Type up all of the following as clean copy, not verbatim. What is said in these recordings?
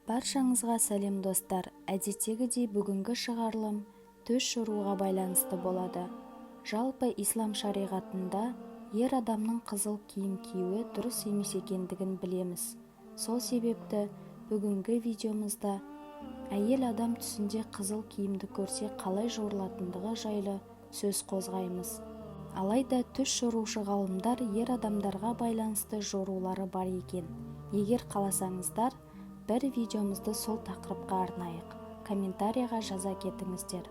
Баршаңызға сәлем достар. Әдеттегідей бүгінгі шығарылым төс жоруға байланысты болады. Жалпы ислам шариғатында ер адамның қызыл киім киюі дұрыс емес екендігін білеміз. Сол себепті бүгінгі видеомызда әйел адам түсінде қызыл киімді көрсе қалай жорылатындығы жайлы сөз қозғаймыз. Алайда түс жорушы ғалымдар ер адамдарға байланысты жорулары бар екен. Егер қаласаңыздар, бір видеомызды сол тақырыпқа арнайық. Комментарийға жаза кетіңіздер.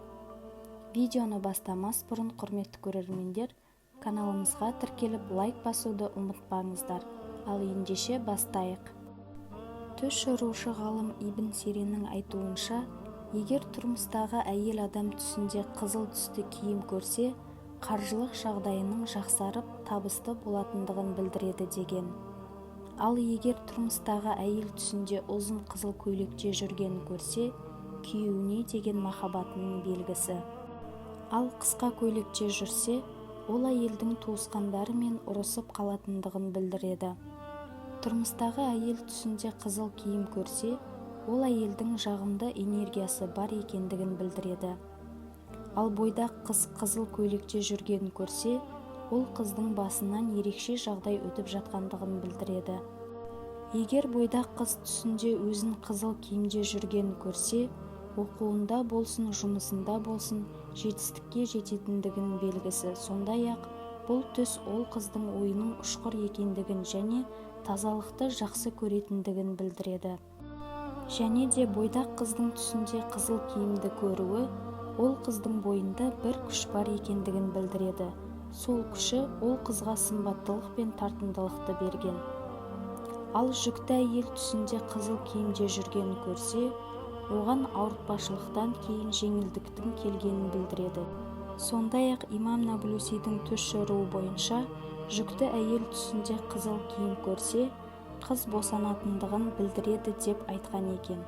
Видеоны бастамас бұрын, құрметті көрермендер, каналымызға тіркеліп лайк басуды ұмытпаңыздар. Ал ендеше бастайық. Түс жорушы ғалым Ибн Сириннің айтуынша, егер тұрмыстағы әйел адам түсінде қызыл түсті киім көрсе, қаржылық жағдайының жақсарып, табысты болатындығын білдіреді деген. Ал егер тұрмыстағы әйел түсінде ұзын қызыл көйлекте жүргенін көрсе, күйеуіне деген махаббатының белгісі. Ал қысқа көйлекте жүрсе, ол әйелдің туысқандарымен ұрысып қалатындығын білдіреді. Тұрмыстағы әйел түсінде қызыл киім көрсе, ол әйелдің жағымды энергиясы бар екендігін білдіреді. Ал бойдақ қыз қызыл көйлекте жүргенін көрсе, ол қыздың басынан ерекше жағдай өтіп жатқандығын білдіреді. Егер бойдақ қыз түсінде өзін қызыл киімде жүргенін көрсе, оқуында болсын, жұмысында болсын, жетістікке жететіндігін белгісі. Сондай-ақ, бұл түс ол қыздың ойының ұшқыр екендігін және тазалықты жақсы көретіндігін білдіреді. Және де бойдақ қыздың түсінде қызыл киімді көруі, ол қыздың бойында бір күш бар екендігін білдіреді. Сол күші ол қызға сымбаттылық пен тартымдылықты берген. Ал жүкті әйел түсінде қызыл киімде жүргенін көрсе, оған ауыртпашылықтан кейін жеңілдіктің келгенін білдіреді. Сондай-ақ имам Наблусидің түс жоруы бойынша, жүкті әйел түсінде қызыл киім көрсе, қыз босанатындығын білдіреді деп айтқан екен.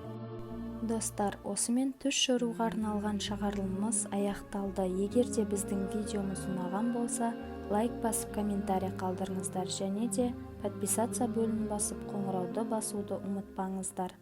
Достар, осымен түс жоруға арналған шығарылымымыз аяқталды. Егер де біздің видеомыз ұнаған болса, лайк басып комментарий қалдырыңыздар, және де подписаться бөлімін басып қоңырауды басуды ұмытпаңыздар.